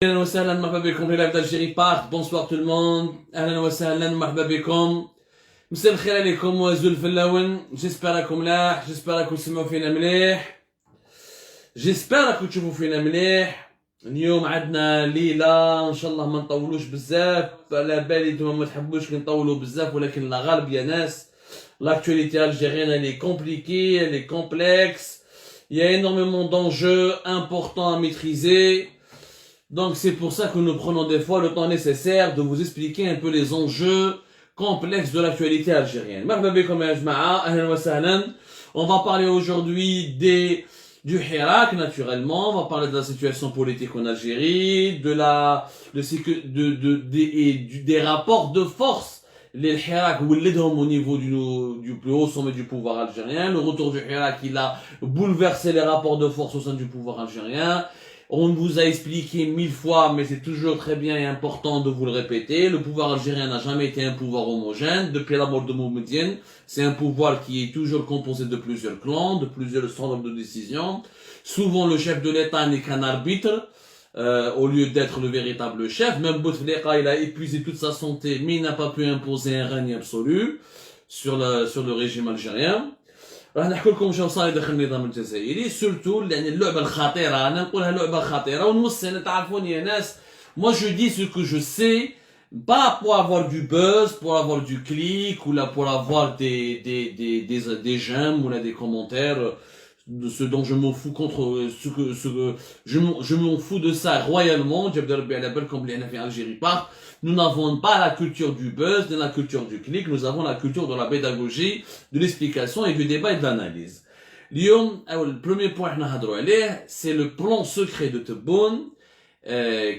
Ahlan wa sahlan, marhaba bikoum, les lives d'Algérie partent. Bonsoir tout le monde. Ahlan wa sahlan, marhaba bikoum. مساء الخير عليكم وزول الفلاون. J'espère راكم ملاح. J'espère راكم تسمعوا فينا مليح. J'espère راكم تشوفوا فينا مليح. اليوم عندنا ليلة ان شاء الله ما نطولوش بزاف. على بالي نتوما ما تحبوش نطولوا بزاف ولكن لا غالب يا ناس. L'actualité algérienne elle est compliquée, elle est complexe. Il y a énormément d'enjeux importants à maîtriser. Donc c'est pour ça que nous prenons des fois le temps nécessaire de vous expliquer un peu les enjeux complexes de l'actualité algérienne. On va parler aujourd'hui du Hirak naturellement, on va parler de la situation politique en Algérie, des rapports de force. Les Hirak au niveau du plus haut sommet du pouvoir algérien, le retour du Hirak il a bouleversé les rapports de force au sein du pouvoir algérien. On vous a expliqué 1000 fois, mais c'est toujours très bien et important de vous le répéter. Le pouvoir algérien n'a jamais été un pouvoir homogène. Depuis la mort de Mohamedine, c'est un pouvoir qui est toujours composé de plusieurs clans, de plusieurs centres de décision. Souvent, le chef de l'État n'est qu'un arbitre, au lieu d'être le véritable chef. Même Bouteflika, il a épuisé toute sa santé, mais il n'a pas pu imposer un règne absolu sur le régime algérien. راح نحكي لكم شنو صاير داخل النظام الجزائري سورتو لان اللعبه الخطيره انا نقولها لعبه خطيره ونوصي انا تعرفوني يا ناس moi je dis ce que je sais pas pour avoir du buzz pour avoir du clic ou là pour avoir des j'aime ou là des commentaires de ce dont je m'en fous contre je m'en fous de ça royalement nous n'avons pas la culture du buzz, ni la culture du clic, nous avons la culture de la pédagogie, de l'explication et du débat et de l'analyse. Le premier point c'est le plan secret de Tebboune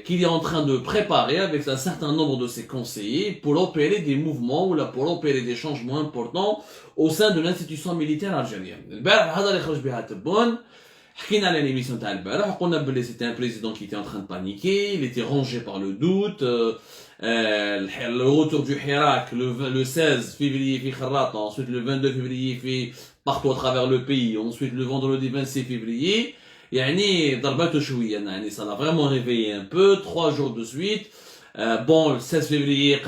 qu'il est en train de préparer avec un certain nombre de ses conseillers pour opérer des mouvements ou là pour opérer des changements importants au sein de l'institution militaire algérienne. حكينا على l'émission تاع البارح قلنا بلي c'était un président qui était en train de paniquer, il était rongé par le doute, le retour du Hirak le 16 février في خراطة, ensuite le 22 février في partout à travers le pays, ensuite le vendredi 26 février يعني ضربته شوية يعني ça l'a vraiment réveillé un peu 3 jours de suite. Bon, le 16 février,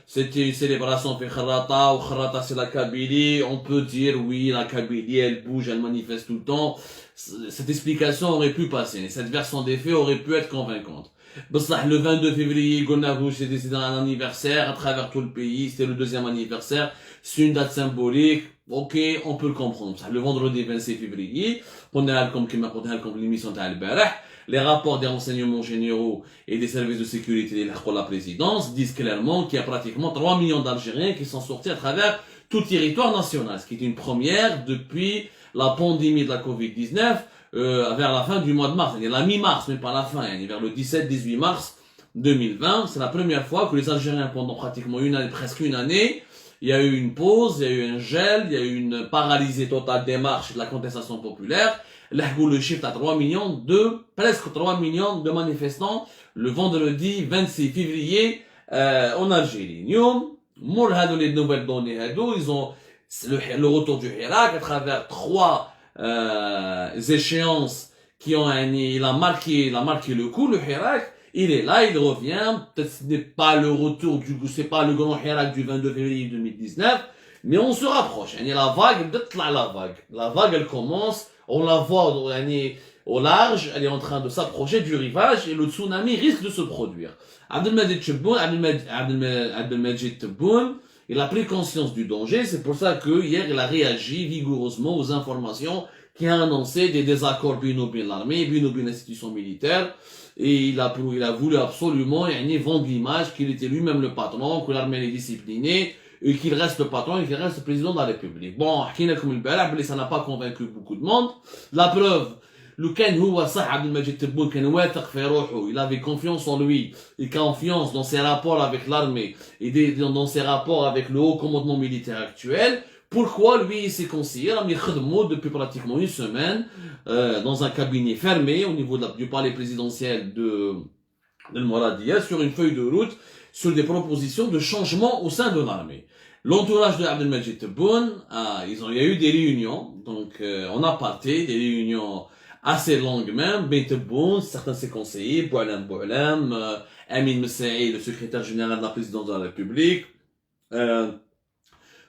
c'était une célébration في خراطة, ou خراطة c'est la Kabylie, on peut dire oui, la Kabylie, elle bouge, elle manifeste tout le temps. Cette explication aurait pu passer, cette version des faits aurait pu être convaincante. Le 22 février, c'était un anniversaire à travers tout le pays, c'était le deuxième anniversaire, c'est une date symbolique, ok, on peut le comprendre. Le vendredi 26 février, on a comme l'émission de les rapports des renseignements généraux et des services de sécurité de la présidence disent clairement qu'il y a pratiquement 3 millions d'Algériens qui sont sortis à travers tout le territoire national, ce qui est une première depuis la pandémie de la Covid-19 vers la fin du mois de mars, la mi-mars, mais pas la fin, vers le 17-18 mars 2020. C'est la première fois que les Algériens, pendant pratiquement presque une année, il y a eu une pause, il y a eu un gel, il y a eu une paralysée totale des marches et de la contestation populaire. Le chiffre à 3 millions presque 3 millions de manifestants le vendredi 26 février en Algérie. Les nouvelles données, ils ont le retour du Hirak à travers 3 échéances qui ont il a marqué le coup. Le Hirak, il est là, il revient. Peut-être ce n'est pas le retour c'est pas le grand Hirak du 22 février 2019, mais on se rapproche. La vague, elle commence. On la voit au large, elle est en train de s'approcher du rivage et le tsunami risque de se produire. Abdelmajid Tebboune, il a pris conscience du danger, c'est pour ça que hier il a réagi vigoureusement aux informations qui a annoncé des désaccords bien l'armée, bien l'institution militaire, et il a voulu absolument vendre l'image qu'il était lui-même le patron, que l'armée est disciplinée, et qu'il reste le patron et qu'il reste le président de la République. Bon, ça n'a pas convaincu beaucoup de monde. La preuve, il avait confiance en lui, et confiance dans ses rapports avec l'armée, et dans ses rapports avec le haut commandement militaire actuel. Pourquoi lui il s'est conseillé depuis pratiquement une semaine, dans un cabinet fermé au niveau du palais présidentiel de Mouradia, sur une feuille de route, sur des propositions de changement au sein de l'armée. L'entourage de Abdelmajid Tebboune, il y a eu des réunions, donc en aparté, des réunions assez longue même, Ben Tebboune, certains de ses conseillers, Boualem, Amin Messaï, le secrétaire général de la présidence de la République,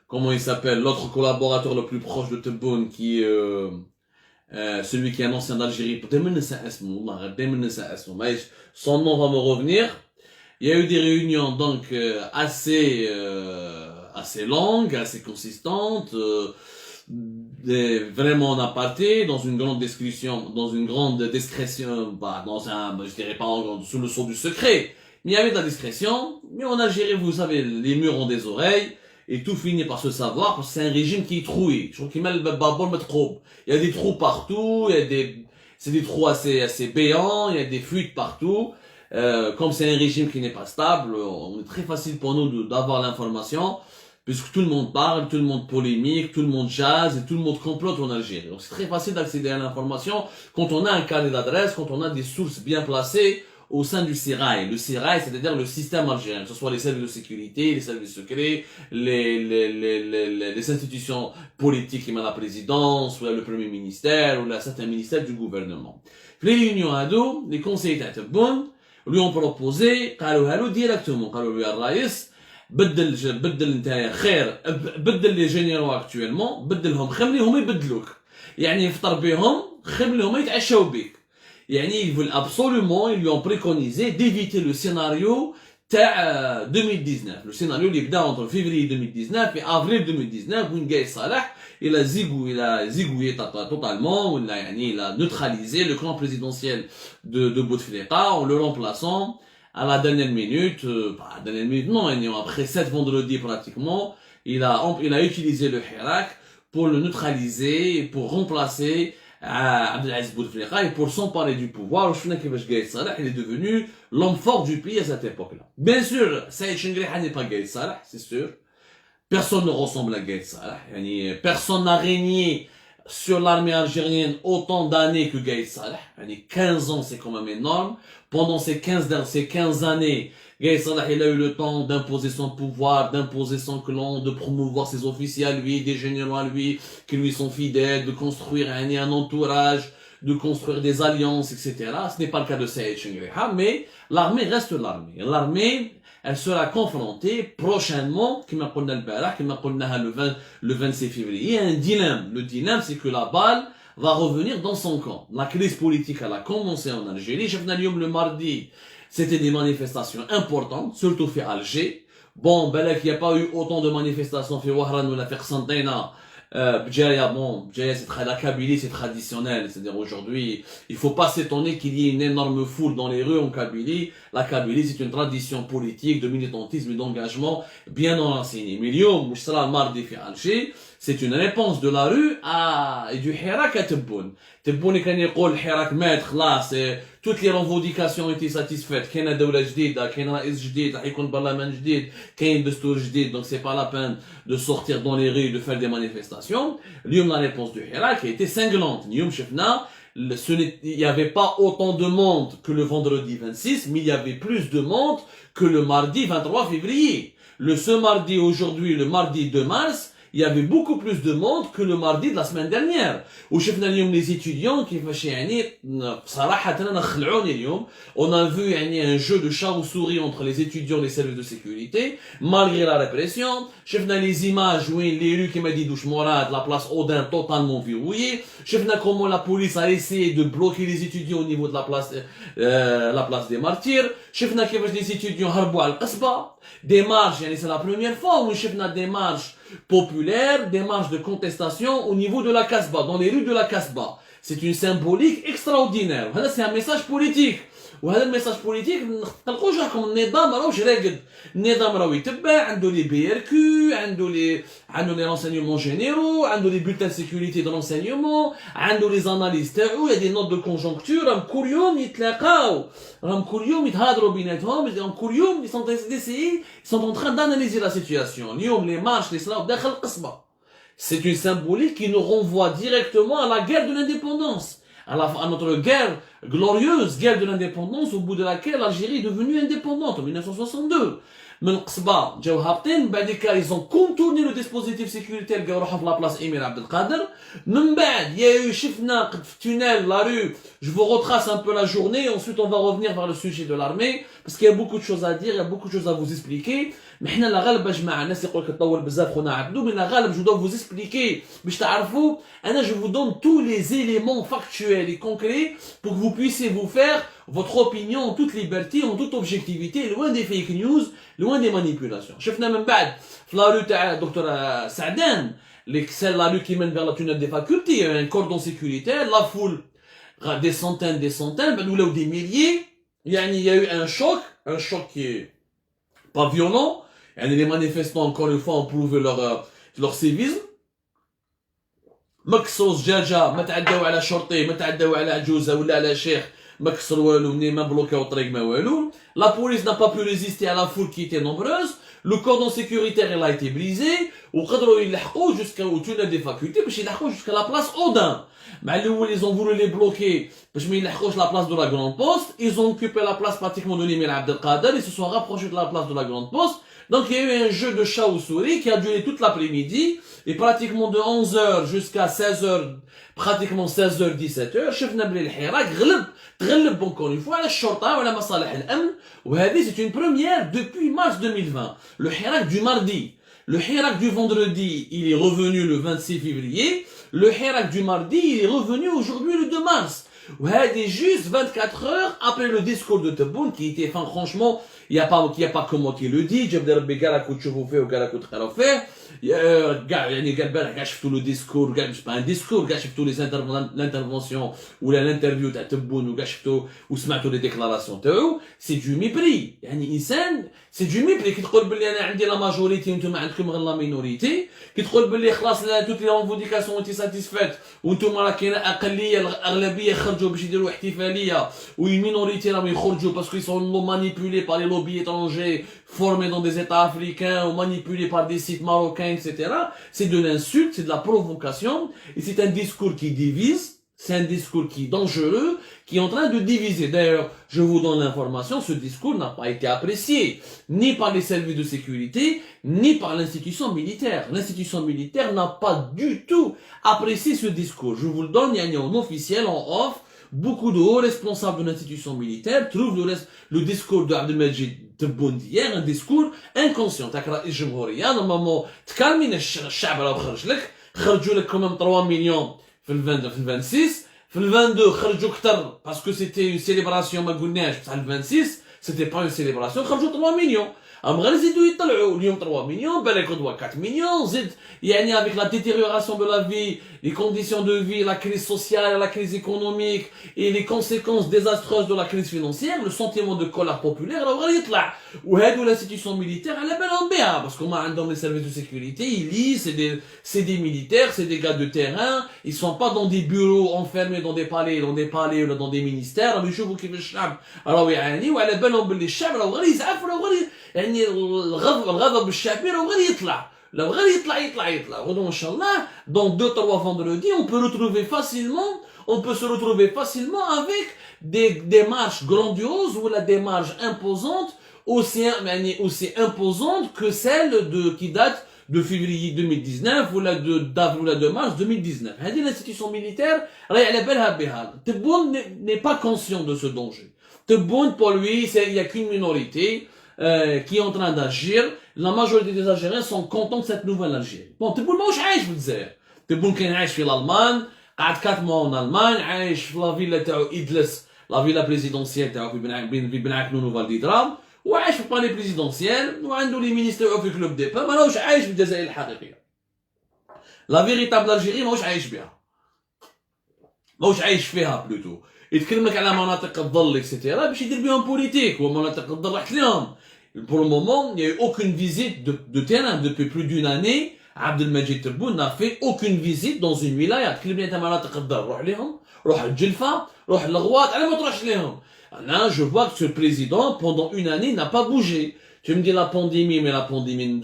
comment il s'appelle, l'autre collaborateur le plus proche de Tebboune qui celui qui est un ancien d'Algérie, son nom va me revenir. Il y a eu des réunions donc assez longues, assez consistantes, vraiment en aparté, dans une grande discussion, je dirais pas sous le sceau du secret, mais il y avait de la discrétion. Mais en Algérie, vous savez, les murs ont des oreilles. Et tout finit par se savoir, parce que c'est un régime qui est troué. Je trouve qu'il met le babor met trop. Il y a des trous partout, c'est des trous assez béants, il y a des fuites partout. Comme c'est un régime qui n'est pas stable, on est très facile pour nous d'avoir l'information, puisque tout le monde parle, tout le monde polémique, tout le monde jase et tout le monde complote en Algérie. Donc c'est très facile d'accéder à l'information quand on a un carnet d'adresse, quand on a des sources bien placées au sein du SIRAI. Le SIRAI, c'est-à-dire le système algérien, que ce soit les services de sécurité, les services secrets, les institutions politiques qui mènent la présidence, ou le premier ministère, ou certains ministères du gouvernement. Les réunions à dos, les conseillers étaient bons, lui ont proposé, قالوا directement, قالوا lui الرئيس بدل انت خير بدل les généraux actuellement, بدلهم خليهم يبدلوك. يعني يفطر بهم خليهم يتعشوا بك. Ils veulent absolument, ils lui ont préconisé d'éviter le scénario 2019. Le scénario, il est entre février 2019 et avril 2019, où Gaï Salah, il a zigouillé totalement, il a neutralisé le clan présidentiel de Bouteflika en le remplaçant à la dernière minute, non, après 7 vendredis pratiquement, il a utilisé le Hirak pour le neutraliser, pour remplacer Abdelaziz Bouteflika et pour s'emparer du pouvoir. Il est devenu l'homme fort du pays à cette époque-là. Bien sûr, Saïd Chengriha n'est pas Gaïd Salah, c'est sûr. Personne ne ressemble à Gaïd Salah. Personne n'a régné sur l'armée algérienne autant d'années que Gaïd Salah. 15 ans, c'est quand même énorme. Pendant ces 15 années, Gaïd Salah, il a eu le temps d'imposer son pouvoir, d'imposer son clan, de promouvoir ses officiers à lui, des généraux à lui, qui lui sont fidèles, de construire un entourage, de construire des alliances, etc. Ce n'est pas le cas de Saïd Chengriha, mais l'armée reste l'armée. L'armée, elle sera confrontée prochainement, comme on a le 26 février. Il y a un dilemme. Le dilemme, c'est que la balle va revenir dans son camp. La crise politique, elle a commencé en Algérie. Le mardi, c'était des manifestations importantes, surtout fait Alger. Bon, il n'y a pas eu autant de manifestations fait Wahran ou la fait Qsantena. Bjaya, la Kabylie, c'est traditionnel. C'est-à-dire aujourd'hui, il faut pas s'étonner qu'il y ait une énorme foule dans les rues en Kabylie. La Kabylie, c'est une tradition politique de militantisme et d'engagement bien enseignée. Mais Lyon, mardi fait Alger, c'est une réponse de la rue et du Hirak à Tebboune. Tebboune est quand il dit Hirak maître, là, c'est toutes les revendications ont été satisfaites. Qu'il y a une dawla jdida, qu'il y a un raïs jdid, qu'il y a un parlement jdid, qu'il y a un destour jdid, donc c'est pas la peine de sortir dans les rues et de faire des manifestations. Lyon, la réponse du Hirak a été cinglante. Lyon, chefna, il n'y avait pas autant de monde que le vendredi 26, mais il y avait plus de monde que le mardi 23 février. Ce mardi, aujourd'hui, le mardi 2 mars, il y avait beaucoup plus de monde que le mardi de la semaine dernière. Où les étudiants qui on a vu un jeu de chat ou souris entre les étudiants et les services de sécurité, malgré la répression. Les images où les rues qui m'a dit Douche Morad, la place Odin totalement verrouillée. Comment la police a essayé de bloquer les étudiants au niveau de la place des martyrs. Les étudiants harbou al-Qasba. Des marches, c'est la première fois où on a des marches populaires, des marches de contestation au niveau de la Kasbah, dans les rues de la Kasbah. C'est une symbolique extraordinaire. C'est un message politique. وهذا الميساج بوليتيك نلقوا جاكم النظام راهوش راقد النظام راهو يتبع عنده لي بي ار كيو عنده لي رونسينيومون جينيرو عنده لي بولتان سيكوريتي دو رونسينيومون عنده لي زاناليز تاعو يا دي نوت دو كونجونكتور راهم كل يوم يتلاقاو راهم كل يوم يتهادروا بيناتهم راهم كل يوم sont en train d'analyser la situation اليوم les marches les صراو داخل القصبة. C'est une symbolique qui nous renvoie directement à la guerre de l'indépendance. à notre guerre glorieuse, guerre de l'indépendance, au bout de laquelle l'Algérie est devenue indépendante en 1962. من القصبة جاو هابطين بعد ils ont contourné le dispositif sécuritaire لقاو روحهم في لابلاص إمير عبد القادر من بعد شفنا في التونيل لا rue je vous retrace un peu la journée ensuite on va revenir vers le sujet de l'armée parce qu'il y a beaucoup de choses à dire il y a beaucoup de choses à vous expliquer mais حنا لا غالب جماعة الناس يقول لك تطول بزاف خونا عبدو mais la غالب je dois vous expliquer باش تعرفوا أنا je vous donne tous les éléments factuels et concrets pour que vous puissiez vous faire votre opinion en toute liberté, en toute objectivité, loin des fake news, loin des manipulations. شفنا من بعد في la rue تاع دكتور سعدان c'est la rue qui mène vers la tunnel des facultés, il y a un cordon sécuritaire, la foule, des centaines, بعد ولاو des milliers, يعني il y a eu un choc qui est pas violent, يعني les manifestants encore une fois ont prouvé leur civisme. ما كسروا زجاجة ما تعداو على شرطي ما تعداو على عجوزة ولا على شيخ ما كسر والو منين ما بلوكاو الطريق ما والو la police n'a pas pu résister à la foule qui était nombreuse le cordon sécuritaire il a été brisé وقدروا يلحقوا jusqu'au tunnel des facultés باش يلحقوا jusqu'à la place Odin مع الاول ils ont voulu les bloquer باش ما يلحقوش la place de la Grande Poste ils ont occupé la place pratiquement de l'Emir Abdel Kader ils se sont rapprochés de la place de la Grande Poste donc il y a eu un jeu de chat ou souris qui a duré toute l'après-midi et pratiquement de 11h jusqu'à 16h pratiquement 16h 17h شفنا بلي الحراك تغلب encore une fois على الشرطة وعلى مصالح الأمن وهذه c'est une première depuis mars 2020 le hirak du mardi le hirak du vendredi il est revenu le 26 février le hirak du mardi il est revenu aujourd'hui le 2 mars وهذه juste 24 heures après le discours de Tebboune qui était franchement il y a pas que moi qui le dit جاب ربي كاع راكو تشوفوا فيه وكاع راكو تقراو فيه كاع يعني كاع البارح كاع شفتوا لو ديسكور كاع مش با ان ديسكور كاع شفتوا لي لانترفونسيون ولا الانترفيو تاع تبون وكاع شفتوا وسمعتوا لي ديكلاراسيون تاعو سي دو ميبري يعني انسان سي دو ميبري كي تقول بلي انا عندي لا ماجوريتي وانتم عندكم غير لا مينوريتي كي تقول بلي خلاص توت لي ريفونديكاسيون انتي ساتيسفات وانتم راه كاينه اقليه الاغلبيه خرجوا باش يديروا احتفاليه والمينوريتي راهم يخرجوا باسكو يسون مانيبيولي بار لي لوبي étrangers formés dans des états africains ou manipulés par des sites marocains, etc. C'est de l'insulte, c'est de la provocation, et c'est un discours qui divise, c'est un discours qui est dangereux, qui est en train de diviser. D'ailleurs, je vous donne l'information, ce discours n'a pas été apprécié, ni par les services de sécurité, ni par l'institution militaire. L'institution militaire n'a pas du tout apprécié ce discours. Je vous le donne, il y a en officiel, en off, beaucoup de hauts responsables de l'institution militaire trouvent le discours de Abdelmajid Tebboune d'hier un discours inconscient. تقرا الجمهورية normalement تكالمين الشعب راه خرج لك خرجوا لك كمان 3 مليون في ال 26 في ال 22 خرجوا اكثر باسكو سيتي اون سيليبراسيون ما قلناش بصح ال 26 سيتي با اون سيليبراسيون خرجوا 3 مليون غير يزيدوا يطلعوا اليوم 3 مليون بالك غدوه 4 مليون زيد يعني avec la détérioration de la vie les conditions de vie la crise sociale la crise économique et les conséquences désastreuses de la crise financière le sentiment de colère populaire راه غير يطلع وهادو l'institution militaire على بالهم بها باسكو ما عندهم les services de sécurité ils lisent c'est des militaires c'est des gars de terrain ils sont pas dans des bureaux enfermés dans des palais ou dans des ministères راهم يشوفوا كيف الشعب راه يعاني وعلى بالهم باللي الشعب راه غير يزعف راه غير يعني الغضب الشعبي راه غير يطلع لو غير يطلع غدوه ان شاء الله dans 2-3 vendredis on peut se retrouver facilement avec des marches grandioses ou des marches imposantes aussi imposantes que celles qui datent de février 2019 ou d'avril de mars 2019 هذه l'institution militaire راهي على بالها بها Tebboune n'est pas conscient de ce danger Tebboune pour lui il y a qu'une minorité qui est en train d'agir, la majorité des Algériens sont contents de cette nouvelle Algérie. Bon, Tebboune ماهوش عايش في الجزائر. Tebboune كان عايش في الألمان، قعد 4 mois en Allemagne، عايش في لا فيلا تاعو إدلس، لا فيلا بريزيدونسيال تاعو في بن عكنون وفال ديدرام، وعايش في بالي بريزيدونسيال، وعنده لي مينيستر تاعو في كلوب دي با، ماهوش عايش في الجزائر الحقيقية. لا فيريتابل Algérie ماهوش عايش بها. ماهوش عايش فيها بلوتو. يتكلمك على مناطق الظل اكسيتيرا باش يدير بهم بوليتيك ومناطق الظل رحت لهم. Pour le moment, il n'y a eu aucune visite de terrain depuis plus d'une année. Abdelmajid Tebboune n'a fait aucune visite dans une wilaya. تكلمني انت مناطق الظل روح لهم، روح الجلفة، روح الغواط، على ما تروحش لهم. Là, je vois que ce président, pendant une année, n'a pas bougé. Tu me dis la pandémie, mais la pandémie,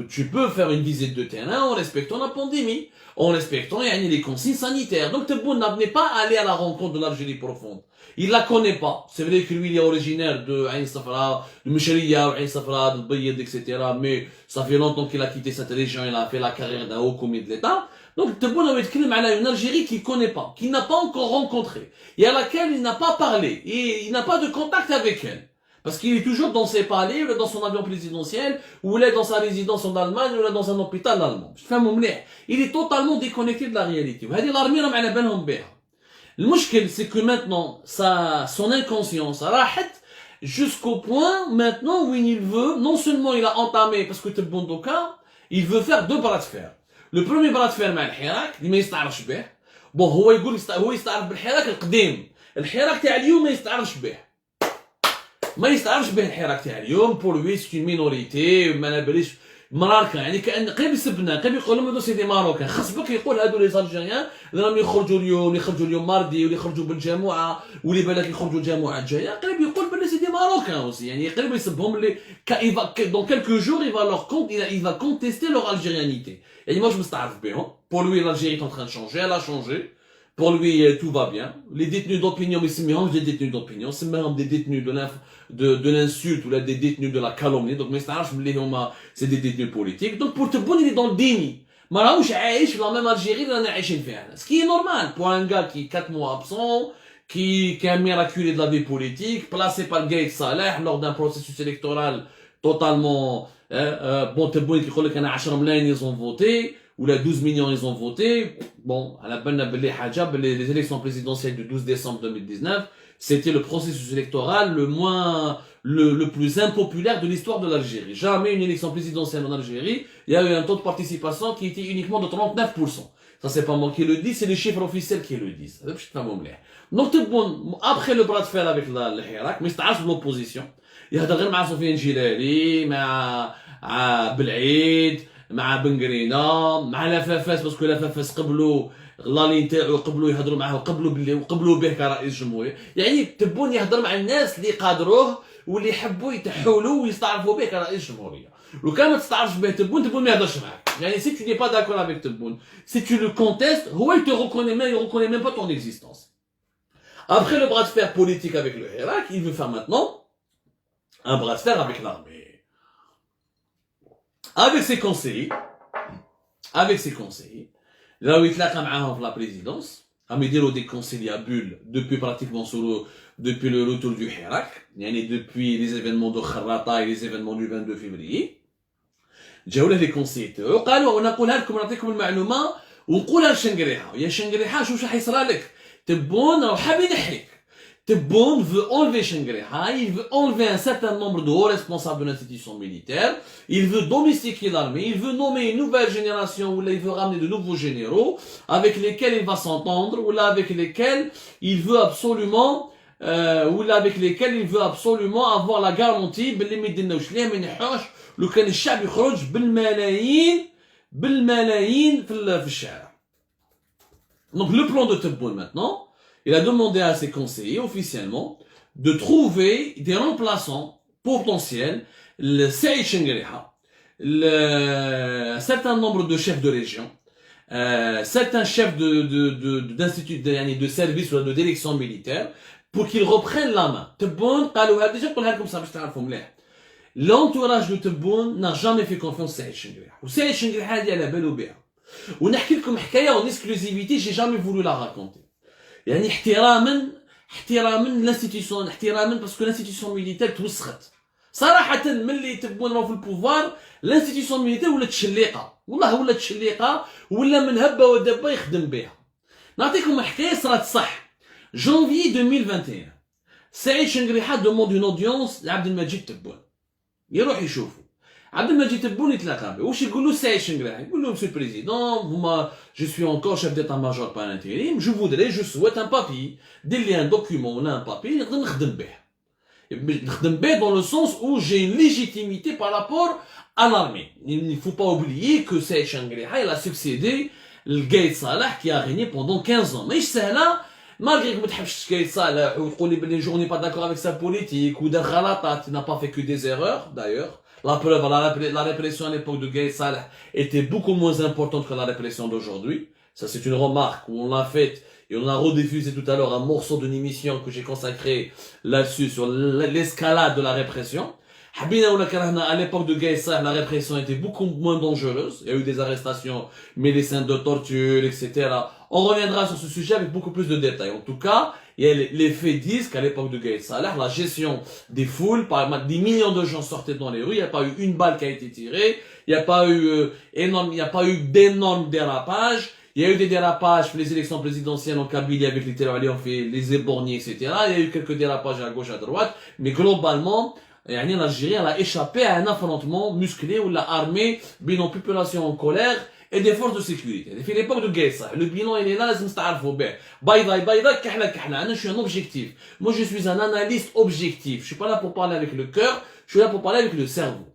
tu peux faire une visite de terrain en respectant la pandémie, en respectant les consignes sanitaires. Donc Tebboune n'est pas allé à la rencontre de l'Algérie profonde. Il la connaît pas. C'est vrai que lui, il est originaire de Ain Safra, de Mechriya, Ain Safra, de Bayed, etc. Mais ça fait longtemps qu'il a quitté cette région, il a fait la carrière d'un haut commis de l'État. Donc Tebboune a été une Algérie qu'il connaît pas, qu'il n'a pas encore rencontrée, et à laquelle il n'a pas parlé, et il n'a pas de contact avec elle. Parce qu'il est toujours dans ses palais, ou dans son avion présidentiel, ou il est dans sa résidence en Allemagne, ou il est dans un hôpital allemand. Il est totalement déconnecté de la réalité. Le mouchkil, c'est que maintenant, son inconscience rahat jusqu'au point, maintenant, où il veut, non seulement il a entamé, parce que Tebboune Doka, il veut faire 2 bras de fer. Le premier bras de fer مع الحراك اللي ما يستعرفش به. بون هو يقول هو يستعرف بالحراك القديم. الحراك تاع اليوم ما يستعرفش به. ما يستعرفش به الحراك تاع اليوم بور لوي سي اون مينوريتي ما نباليش مراكا يعني كان قريب يسبنا قريب يقول لهم هذو سي دي ماروكان خاص بك يقول هذو لي زالجيريان اللي راهم يخرجوا اليوم اللي يخرجوا اليوم ماردي واللي يخرجوا بالجماعه واللي بالك يخرجوا الجماعه الجايه قريب يقول بلي سي دي ماروكان اوسي يعني قريب يسبهم اللي دون كيلكو جور il va leur il va contester leur algérianité. يعني moi je مستعرف بهم. Pour lui l'Algérie est en train de changer, elle a changé. Pour lui, tout va bien. Les détenus d'opinion, mais c'est mélange des détenus d'opinion, c'est même des détenus de l'insulte ou là, des détenus de la calomnie. Donc, c'est des détenus politiques. Donc, pour Tebboune, il est dans le déni. Maraouch aïch, la même Algérie, il en a ce qui est normal pour un gars qui est 4 mois absent, qui est un miraculé de la vie politique, placé par le Gaïd Saleh lors d'un processus électoral totalement, bon, Tebboune qui dit qu'il y a 10 millions, ils ont voté. Ou les 12 millions ils ont voté. Bon, à la bonne les élections présidentielles du 12 décembre 2019, c'était le processus électoral le plus impopulaire de l'histoire de l'Algérie. Jamais une élection présidentielle en Algérie, il y a eu un taux de participation qui était uniquement de 39%. Ça c'est pas moi qui le dis, c'est les chiffres officiels qui le disent. Donc après le bras de fer avec le Hirak, mais c'est l'opposition. Il y a غير مع سفيان جلالي مع بالعيد مع بنقرينا مع لافافاس باسكو لافافاس قبلوا غلالي نتاعو قبلوا يهضروا معاه وقبلوا به كرئيس جمهوريه. يعني تبون يهضر مع الناس اللي قادروه واللي يحبوا يتحولوا ويستعرفوا به كرئيس جمهوريه. لو كان ما تستعرفش به تبون ما يهضرش معاك. يعني si tu n'es pas d'accord avec Tebboune, si tu le contestes, هو il te reconnaît même pas ton existence. Après le bras de fer politique avec le Hirak, il veut faire maintenant un bras de fer avec l'armée. Avec ses conseillers, là où il tlaqa معاهم في la présidence, à me dire des conciliabules depuis pratiquement depuis le retour du Hirak, يعني depuis les événements de Kharrata et les événements du 22 février. جاو له les conseillers وقالوا ونقولها لكم نعطيكم المعلومه ونقولها لشنقريحه يا شنقريحه شوف راح يصرى لك تبون راه حاب ينحيك. Tebboune veut enlever Shengriha, il veut enlever un certain nombre de hauts responsables de l'institution militaire, il veut domestiquer l'armée, il veut nommer une nouvelle génération, ou là il veut ramener de nouveaux généraux, avec lesquels il va s'entendre, ou là avec lesquels il veut absolument, avoir la garantie, لو كان الشعب يخرج بالملايين في الشارع. Donc le plan de Tebboune maintenant, il a demandé à ses conseillers officiellement de trouver des remplaçants potentiels, le Saïd Shengriha, un certain nombre de chefs de région, certains chefs d'instituts de services ou de direction militaire, pour qu'ils reprennent la main. Tebboune, l'entourage de Tebboune n'a jamais fait confiance à Saïd Shengriha. Ou Saïd Shengriha dit à la belle au bien. On a quelques حكاية en exclusivité, j'ai jamais voulu la raconter. يعني احتراما للانستيتيسيون احتراما باسكو الانستيتيسيون ميليتير توسخت صراحه ملي تبون في البوفوار الانستيتيسيون ميليتير ولات تشليقه والله ولات تشليقه ولا من هبه ودبه يخدم بها. نعطيكم حكايه صارت صح. جانفي 2021 سعيد شنقريحه دوموند اون اودينس لعبد المجيد تبون يروح يشوفه. عبد المجيد تبون يتلاقى به واش يقول له سعيد شنقريحه يقول له مسيو البريزيدون je suis encore chef d'état-major par intérim, je souhaite un papier, un document ou un papier, dans le sens où j'ai une légitimité par rapport à l'armée. Il ne faut pas oublier que Saïd Shengriha, il a succédé le Gaïd Salah qui a régné pendant 15 ans. Mais c'est là, malgré que tu aimes Salah ou que on n'est pas d'accord avec sa politique ou des khalatat, il n'a pas fait que des erreurs d'ailleurs. La preuve, la répression à l'époque de Gaye Salah était beaucoup moins importante que la répression d'aujourd'hui. Ça, c'est une remarque où on l'a faite et on a rediffusé tout à l'heure un morceau d'une émission que j'ai consacré là-dessus sur l'escalade de la répression. À l'époque de Gaye Salah, la répression était beaucoup moins dangereuse. Il y a eu des arrestations, mais des scènes de torture, etc. On reviendra sur ce sujet avec beaucoup plus de détails. En tout cas, les faits disent qu'à l'époque de Gaye Salah, la gestion des foules, des millions de gens sortaient dans les rues, il n'y a pas eu une balle qui a été tirée, il n'y a pas eu d'énormes dérapages. Il y a eu des dérapages pour les élections présidentielles en Kabylie avec les terroristes, les éborgnés, etc. Il y a eu quelques dérapages à gauche, à droite. Mais globalement, l'Algérie a échappé à un affrontement musclé où la armée, une population en colère et des forces de sécurité. À l'époque de Gaye Salah, le bilan il est là, je suis un objectif. Moi je suis un analyste objectif. Je suis pas là pour parler avec le cœur, je suis là pour parler avec le cerveau.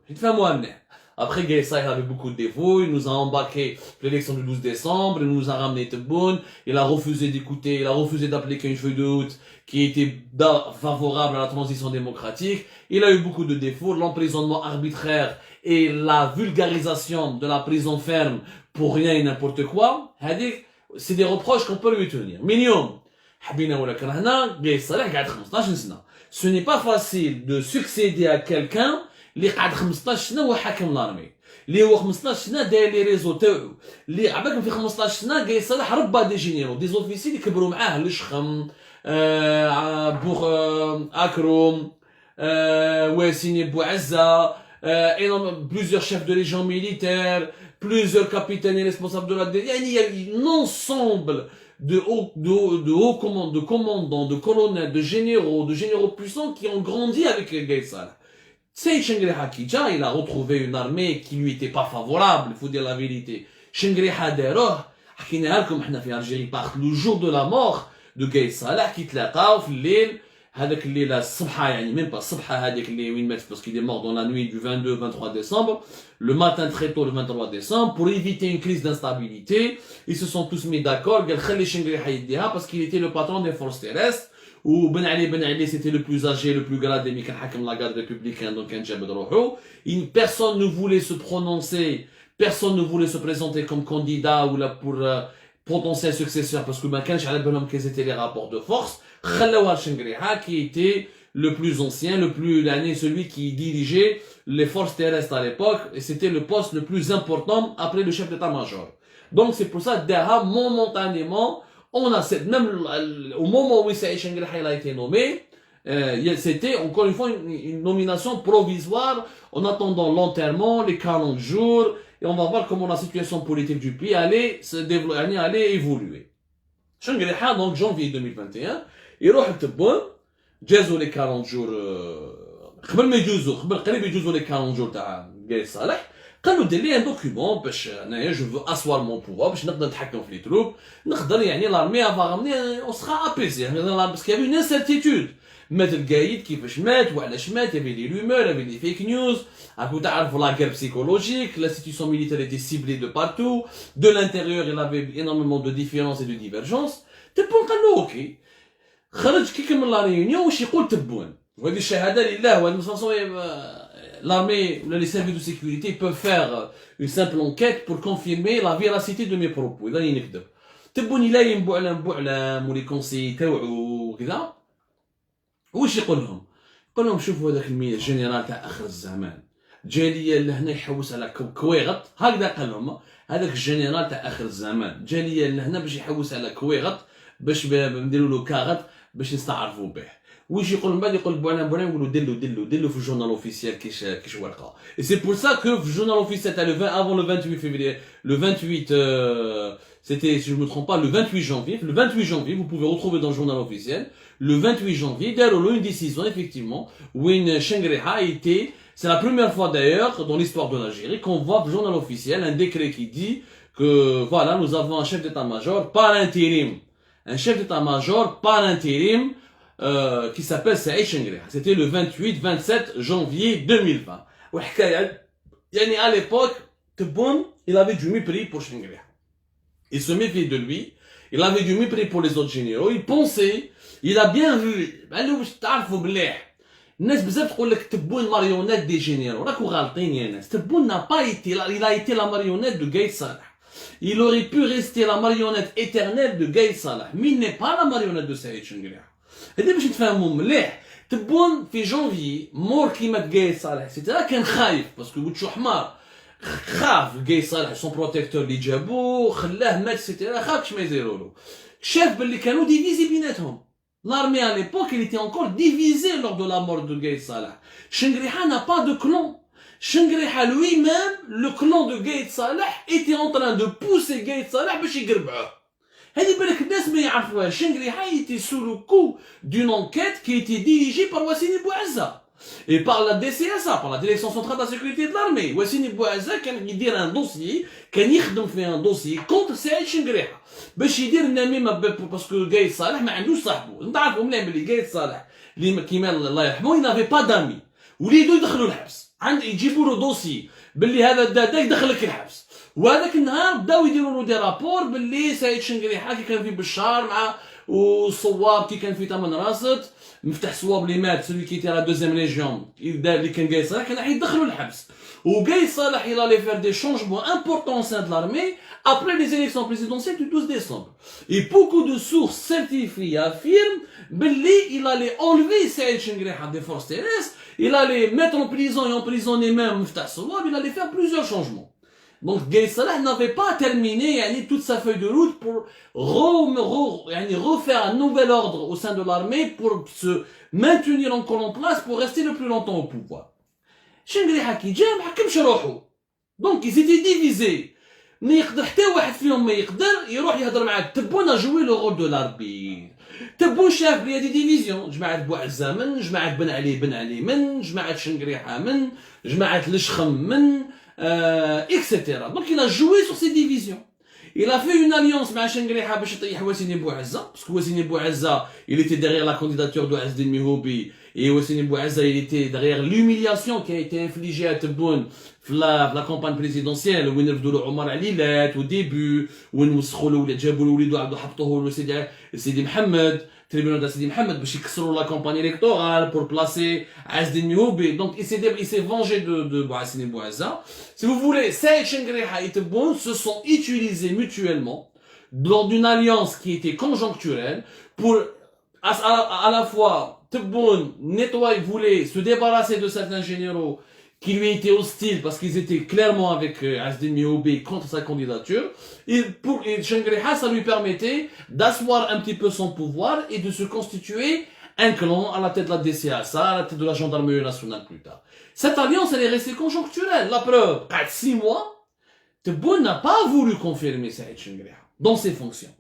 Après, Gaye Salah avait beaucoup de défauts, il nous a embarqué pour l'élection du 12 décembre, il nous a ramené Tebboune, il a refusé d'écouter, il a refusé d'appliquer une feuille de route qui était favorable à la transition démocratique, il a eu beaucoup de défauts, l'emprisonnement arbitraire et la vulgarisation de la prison ferme pour rien et n'importe quoi, c'est des reproches qu'on peut lui tenir. Minimum. Gaye Salah قعد 15 سنة. Ce n'est pas facile de succéder à quelqu'un اللي قعد 15 سنه هو حاكم الارمي اللي هو 15 سنه داير لي ريزو تاعو اللي عباكم في 15 سنه Gaye Salah ربى دي جينيرو دي زوفيسي اللي كبروا معاه لشخم بوخ اكروم واسيني بوعزه plusieurs chefs de légion militaire, plusieurs capitaines et responsables de la il y a un ensemble de hauts commandants, de colonels, de généraux puissants qui ont grandi avec Gaye Salah. C'est Chengriha Kidja, il a retrouvé une armée qui lui était pas favorable, il faut dire la vérité. Chengriha Deroh, حكيناها لكم احنا في Algérie, part le jour de la mort de Gaye Salah qui تلاقاو في الليل هذاك الليله الصبحه يعني même pas الصبحه هذيك اللي وين مات parce qu'il est mort dans la nuit du 22-23 décembre, le matin très tôt le 23 décembre pour éviter une crise d'instabilité, ils se sont tous mis d'accord قال خلي Chengriha يديها parce qu'il était le patron des forces terrestres. Ou Ben Ali, c'était le plus âgé, le plus gradé, mais quand Hakim la garde républicain, donc un Jabed Rohou. Personne ne voulait se prononcer, personne ne voulait se présenter comme candidat ou là pour potentiel successeur, parce que ben quand j'allais bonhomme quels étaient les rapports de force, Khalawa Chengriha, qui était le plus ancien, celui qui dirigeait les forces terrestres à l'époque, et c'était le poste le plus important après le chef d'état-major. Donc c'est pour ça, Daha, momentanément, on a même au moment où Saïd Chengriha a été nommé, c'était encore une fois une nomination provisoire en attendant l'enterrement, les 40 jours, et on va voir comment la situation politique du pays allait se développer, allait évoluer. Chengriha, donc janvier 2021, il va à Tebboune, جازوا les 40 jours, قبل ما يجوزوا قريب يجوزوا les 40 jours تاع Gaye Salah. قالوا دير لي ان دوكيومون باش انايا جو فو اسوار مون بوفوار باش نقدر نتحكم في لي تروب نقدر يعني لارمي افاغمني اون سخا ابيزي يعني باسكو يابي اون انسيرتيتود مات القايد كيفاش مات وعلاش مات يابي لي رومور يابي لي فيك نيوز راكو تعرفوا لا غير بسيكولوجيك l'institution militaire était ciblée de partout de l'intérieur il avait énormément de différences et de divergences تبون قال له اوكي خرج كي كمل لا ريونيون واش يقول تبون وهذه الشهاده لله وهذه l'armée ou les services de sécurité peuvent faire une simple enquête pour confirmer la véracité de mes propos. إذا ينكذب. تبوني لا ينبوع لهم ولي كونسي تاوعو وكذا. واش يقول لهم؟ يقول لهم شوفوا هذاك الجنرال تاع آخر الزمان. جالية لهنا يحوس على كويغط هكذا قال لهم هذاك الجنرال تاع آخر الزمان جالية لهنا باش يحوس على كويغط باش نديروا له كاغط باش نستعرفوا به. ويجي يقول من بعد يقول بوعنا يقولوا دلو في الجورنال اوفيسيال كيش ورقه. Et c'est pour ça que le journal officiel avant le 28 février, le 28 c'était si je me trompe pas le 28 janvier, vous pouvez retrouver dans le journal officiel le 28 janvier d'ailleurs une décision effectivement où une Chengriha était, c'est la première fois d'ailleurs dans l'histoire de l'Algérie qu'on voit le journal officiel un décret qui dit que voilà, nous avons un chef d'état-major par intérim, qui s'appelle Saïd Chengriha. C'était le 28-27 janvier 2020. À l'époque, Tebboune, il avait du mépris pour Chengriha. Il se méfiait de lui. il avait du mépris pour les autres généraux, il pensait, il a bien vu, قالوا باش تعرفوا بليح الناس بزاف تقول لك تبون ماريونيت دي جينيرو راكو غالطين يا ناس تبون n'a pas été il a été la marionnette de Gaïd Salah. Il aurait pu rester la marionnette éternelle de Gaïd Salah, mais il n'est pas la marionnette de Saïd Chengraiha. هذا باش نتفاهموا مليح. تبون في جانفي مور كيما Gaïd Salah سيتيرا كان خايف باسكو بوتشو حمار خاف Gaïd Salah son protecteur اللي جابوه خلاه مات سيتيرا خاف باش ما يزيرولو. شاف باللي كانوا ديفيزي بيناتهم. L'armée à l'époque, il était encore divisé lors de la mort de Gaïd Salah. Chengraiha n'a pas de clan. Chengraiha lui-même, le clan de Gaïd Salah, était en train de pousser Gaïd Salah باش يقربعوه. هذه بالك الناس ما يعرفوهاش. Chengraiha était sous le coup d'une enquête qui était dirigée par Wassini Bouazza et par la DCSA, par la Direction Centrale de la Sécurité de l'Armée. Wassini Bouazza كان يدير un dossier, كان يخدم في un dossier contre Saïd Chengraiha. باش يدير النميمه باسكو Gaïd Salah ما عندوش صاحبو نتعرفوا مليح بلي Gaïd Salah اللي كيما الله يرحمه ينافي با دامي وليدو يدخلوا الحبس عند يجيبوا له دوسي باللي هذا دادا يدخلك الحبس وهذاك النهار بداو يديروا له دي رابور باللي سعيد شنقريحه كي كان في بشار مع وصواب كي كان في تمن راست مفتاح صواب اللي مات سولي كي تي لا دوزيام ليجيون اللي كان Gaïd Salah كان راح يدخلوا الحبس وGaïd Salah il allait faire des changements importants au sein de l'armée après les élections présidentielles du 12 décembre. Et beaucoup de sources certifiées affirment qu'il allait enlever Saïd Chengraiha des forces terrestres, il allait mettre en prison et emprisonner même Miftah Souab, il allait faire plusieurs changements. Donc Gaïd Salah n'avait pas terminé toute sa feuille de route pour refaire un nouvel ordre au sein de l'armée pour se maintenir encore en place pour rester le plus longtemps au pouvoir. Chengraiha كي جا ما حكمش روحو. Donc ils étaient divisés. ما يقدر حتى واحد فيهم ما يقدر يروح يهضر مع تبون جوي لو رول دو لاربير. تبون شاف بلي هادي ديفيزيون جماعة بوعزة من جماعة بن علي من جماعة شنقريحة من جماعة لشخم من etc. Donc il a joué sur ces divisions. Il a fait une alliance مع شنقريحة باش يطيح واسيني بوعزة parce que واسيني بوعزة il était derrière la candidature de عز الدين مهوبي et Wassini Bouazza il était derrière l'humiliation qui a été infligée à Tebboune la campagne présidentielle où il a Omar Alilat au début où il a جابوا له عبد حطوه سيدي محمد tribunal de Sidi Mohamed باش يكسروا la campagne électorale pour placer عز الدين مهوبي donc il s'est vengé de Wassini Bouazza. Si vous voulez Saïd Chengraiha et Tebboune se sont utilisés mutuellement lors d'une alliance qui était conjoncturelle pour à la fois Tebboune voulait se débarrasser de certains généraux qui lui étaient hostiles parce qu'ils étaient clairement avec عز الدين مهوبي contre sa candidature et pour Chengraiha ça lui permettait d'asseoir un petit peu son pouvoir et de se constituer un clan à la tête de la DCSA, à la tête de la gendarmerie nationale plus tard. Cette alliance elle est restée conjoncturelle. La preuve, 6 mois, Tebboune n'a pas voulu confirmer Saïd Chengraiha dans ses fonctions.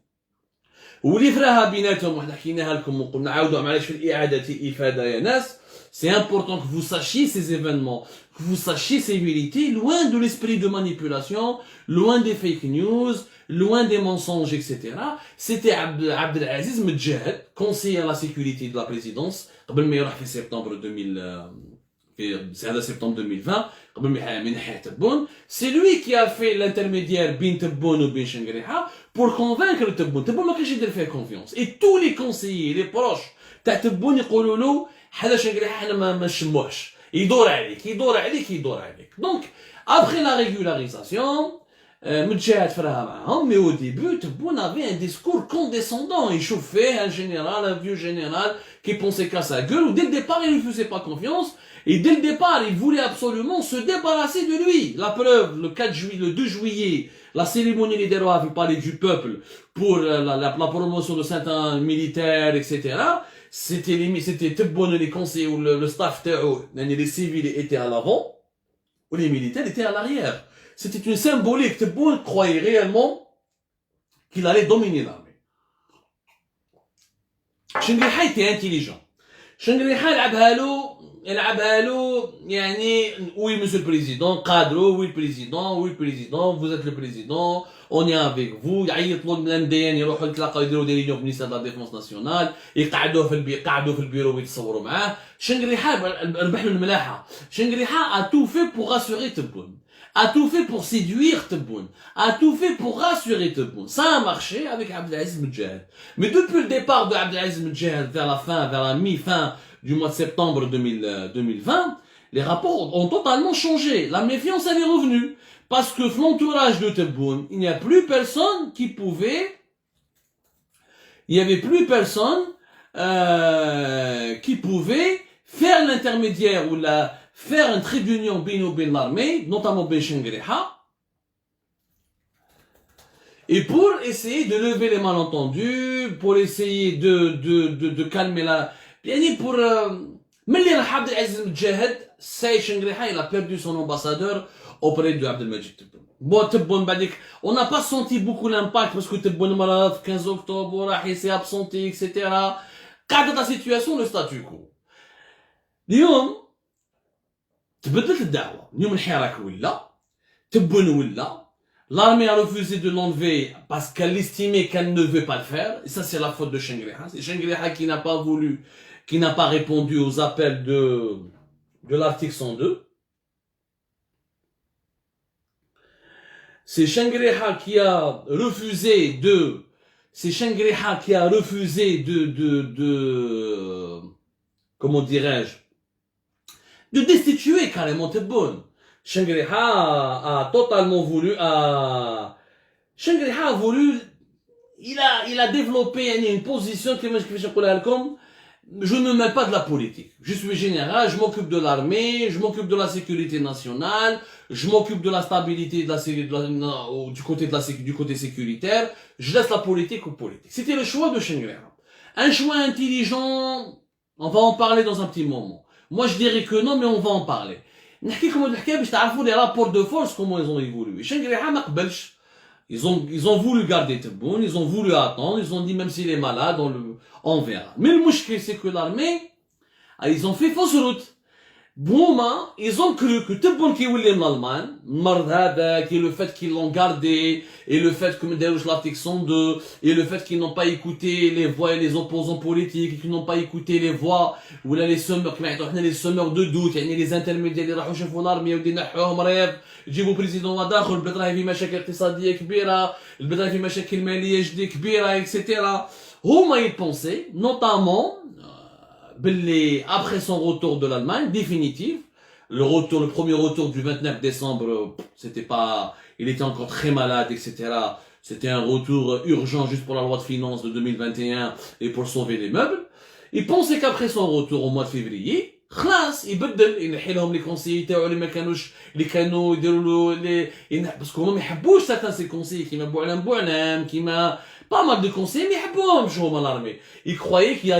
واللي فراها بيناتهم وحنا حكيناها لكم وقلنا عاودوا معليش في الإعادة إفادة يا ناس. C'est important que vous sachiez ces événements, que vous sachiez ces vérités, loin de l'esprit de manipulation, loin des fake news, loin des mensonges, etc. C'était Abdelaziz Medjed, conseiller à la sécurité de la présidence, قبل ما يروح في سبتمبر 2000 في septembre 2020 قبل ما يحامي ناحية تبون. C'est lui qui a fait l'intermédiaire بين تبون وبين شنقريحة pour convaincre تبون. تبون ما كانش يدير فيها confiance. Et tous les conseillers, les proches تاع تبون يقولوا له حدا شنقريحة احنا ما نشموهش. يدور عليك. Donc après la régularisation Medjed feraha معاهم mais au début Tebboune avait un discours condescendant. Il chauffait un général, un vieux général qui pensait qu'à sa gueule. Dès le départ il ne lui faisait pas confiance. Et dès le départ, il voulait absolument se débarrasser de lui. La preuve, le 2 juillet, la cérémonie des rois avait parlé du peuple pour la promotion de certains militaires, etc. C'était Tebboune les conseillers ou le staff, les civils étaient à l'avant, ou les militaires étaient à l'arrière. C'était une symbolique. Tebboune croyait réellement qu'il allait dominer l'armée. Chengraiha était intelligent. Chengraiha لعبها له oui, monsieur le président, cadre, oui, le président, vous êtes le président, on est avec vous, يعيطوا للمديان يروحوا يتلاقاو يديروا دي ريونيون في المينيستير دو لا ديفونس ناسيونال، يقعدوه يقعدوا في البيرو ويتصوروا معاه. شنقريحة ربح له الملاحة. شنقريحة a tout fait pour rassurer Tebboune, a tout fait pour séduire Tebboune, a tout fait pour rassurer Tebboune. Ça a marché avec Abdelaziz Medjahel. Mais depuis le départ de Abdelaziz Medjahel vers la mi-fin du mois de septembre 2020, les rapports ont totalement changé. La méfiance elle est revenue. Parce que l'entourage de Tebboune, il n'y a plus personne qui pouvait, il n'y avait plus personne qui pouvait faire l'intermédiaire ou faire un trait d'union ben l'armée, notamment ben Shengriha, et pour essayer de lever les malentendus, pour essayer de calmer la... pour... Melli Abdelaziz Medjahel, Saïd Shengriha, il a perdu son ambassadeur auprès de Abdelmajid Tebboune. Bon, Tebboune, on n'a pas senti beaucoup l'impact parce que Tebboune malade, 15 octobre, il s'est absenté, etc. Quand la situation, le statu quo. اليوم تبدلت الدعوة. اليوم الحراك ولا Tebboune ولا l'armée a refusé de l'enlever parce qu'elle estimait qu'elle ne veut pas le faire. Et ça, c'est la faute de Shengriha. C'est Shengriha qui n'a pas voulu, qui n'a pas répondu aux appels de l'article 102. C'est Shengriha qui a refusé de comment dirais-je, de destituer carrément Tebboune. Shengriha a totalement voulu, Shengriha a voulu, il a développé une position qui je ne me mêle pas de la politique. Je suis général, je m'occupe de l'armée, je m'occupe de la sécurité nationale, je m'occupe de la stabilité du côté sécuritaire, je laisse la politique aux politiques. C'était le choix de Shengriha. Un choix intelligent, on va en parler dans un petit moment. Moi je dirais que non, mais on va en parler. Les rapports de force, comment ils ont évolué. Shengriha ma qbelch. Ils ont voulu garder Tebboune, ils ont voulu attendre, ils ont dit même s'il est malade, on verra. Mais le mouchki, c'est que l'armée, ils ont fait fausse route. Bouma, ils ont cru que Tebboune qui voulait l'Allemagne, qui est le fait qu'ils l'ont gardé, et le fait que l'article 102, et le fait qu'ils n'ont pas écouté les voix et les opposants politiques, et qu'ils n'ont pas écouté les voix, ou là les semeurs de doute, les intermédiaires, les rahochefs de l'armée, ou des nahouhom rêve, جيبوا بريزيدون وداخل البلاد راهي في مشاكل اقتصاديه كبيره، البلاد راهي في مشاكل ماليه جديه كبيره etc. هما يبونسي notamment après son retour de l'Allemagne définitif, le premier retour du 29 décembre, c'était pas, il était encore très malade etc. C'était un retour urgent juste pour la loi de finances de 2021 et pour sauver les meubles. Il pensait qu'après son retour au mois de février خلاص يبدل ينحي لهم لي كونسيي تاعو اللي ما كانوش اللي كانوا يديروا له باسكو هما ما يحبوش ساتان سي كونسيي كيما بوعلام كيما pas mal de conseillers mais يحبوهمش هما l'armée. Ils croyaient qu'il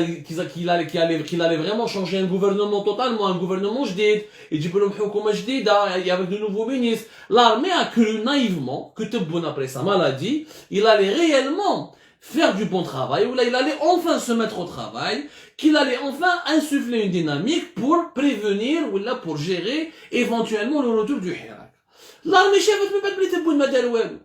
allait vraiment changer un gouvernement totalement, un gouvernement جديد يجيب لهم حكومه جديده avec de nouveaux ministres. L'armée a cru naïvement que Tebboune après sa maladie il allait réellement faire du bon travail, ou là il allait enfin se mettre au travail, qu'il allait enfin insuffler une dynamique pour prévenir, ou là pour gérer éventuellement le retour du Hirak. L'armée شافت من بعد بلي تبون ما دار والو.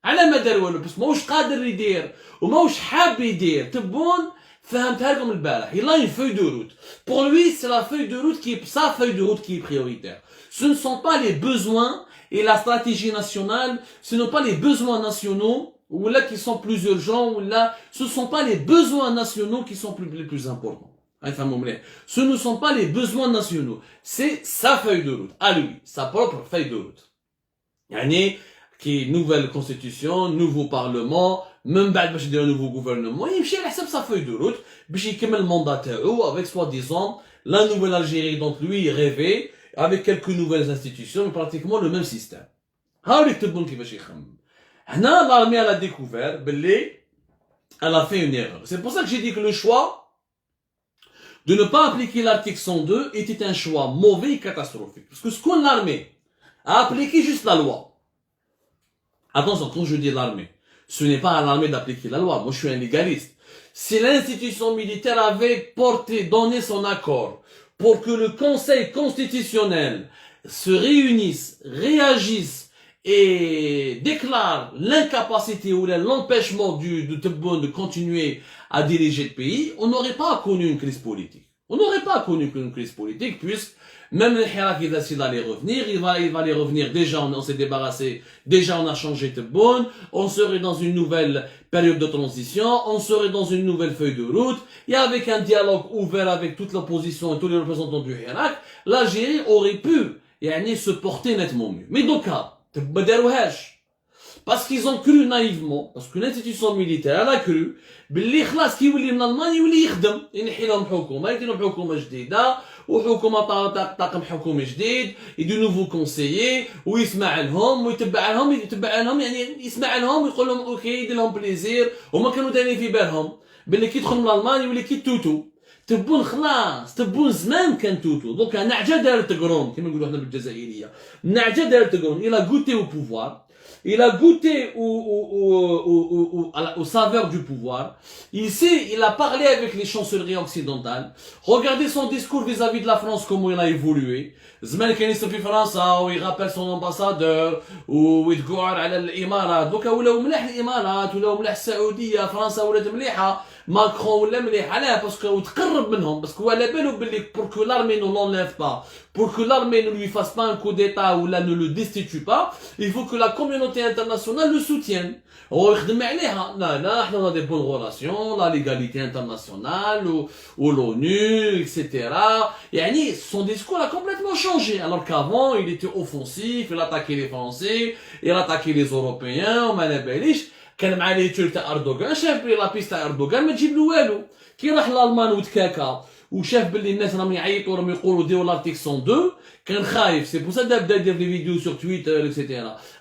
على ما دار والو بس ماهوش قادر يدير وماهوش حاب يدير. تبون فهمتها لكم البارح. Il a une feuille de route. Pour lui, c'est la feuille de route sa feuille de route qui est prioritaire. Ce ne sont pas les besoins et la stratégie nationale, ce ne sont pas les besoins nationaux ou là qui sont plus urgents, ou là, ce ne sont pas les besoins nationaux qui sont les plus importants. Ce ne sont pas les besoins nationaux, c'est sa feuille de route, à lui, sa propre feuille de route. Yani, qui est nouvelle constitution, nouveau parlement, même بعد باش يدير un nouveau gouvernement, يمشي على حسب sa feuille de route, باش يكمل المنdat تاعو avec soi-disant la nouvelle Algérie dont lui rêvait, avec quelques nouvelles institutions, pratiquement le même système. هاوليك تبون كيفاش يخمم. L'armée a découvert, elle a fait une erreur. C'est pour ça que j'ai dit que le choix de ne pas appliquer l'article 102 était un choix mauvais et catastrophique. Parce que ce qu'on l'armée a appliqué juste la loi. Attention, quand je dis l'armée, ce n'est pas à l'armée d'appliquer la loi. Moi, je suis un légaliste. Si l'institution militaire avait donné son accord pour que le Conseil constitutionnel se réunisse, réagisse et déclare l'incapacité ou l'empêchement de Tebboune de continuer à diriger le pays, on n'aurait pas connu une crise politique. On n'aurait pas connu une crise politique, puisque même le Hirak il décide d'aller revenir, il va aller revenir, déjà on s'est débarrassé, déjà on a changé Tebboune, on serait dans une nouvelle période de transition, on serait dans une nouvelle feuille de route, et avec un dialogue ouvert avec toute l'opposition et tous les représentants du Hirak, l'Algérie aurait pu se porter nettement mieux. Mais donc, parce qu'ils ont cru naïvement, parce que l'institution militaire elle a cru باللي خلاص كيولي من المانيا يولي يخدم ينحي لهم حكومه يدير لهم حكومه جديده وحكومه طاقم حكومي جديد يدير نوفو كونسيي ويسمع لهم ويتبع لهم يعني يسمع لهم ويقول لهم اوكي يدير لهم بليزير وما كانوا دايرين في بالهم باللي كي يدخل من المانيا يولي كي توتو تبون خلاص تبون زمان كان توتو دونك نعجه دارت تقرون كما نقولوا حنا بالجزائريه نعجه دارت تقرون الى غوتي او بوفوار. Il a goûté aux saveurs du pouvoir. Il a parlé avec les chancelleries occidentales. Regardez son discours vis-à-vis de la France, comment il a évolué. زمان كان يصير في فرنسا ويغابل son ambassadeur ويتقعر على الامارات دوكا ولاو ملاح الامارات ولاو ملاح السعوديه فرنسا ولات مليحه ماكرون ولا مليح علاه باسكو تقرب منهم باسكو على بالو باللي pour que l'armée ne l'enlève pas pour que l'armée ne lui fasse pas un coup d'état ou là ne le destitue pas il faut que la communauté internationale le soutienne هو يخدم عليها لا احنا دي بون غولاسيون لا ليغاليتي انترناسيونال و l'ONU etc. يعني son discours a complètement changé alors qu'avant il était offensif il attaquait les Français il attaquait les Européens وما على باليش كان مع لي ترك تاع اردوغان شاف بلي لابيس تاع اردوغان ما تجيب له والو كي راح لالمان وتكاكا وشاف باللي الناس راهم يعيطوا راهم يقولوا ديروا لارتيك 102 كان خايف سي بو سا بدا يدير دي فيديو سور تويتر etc.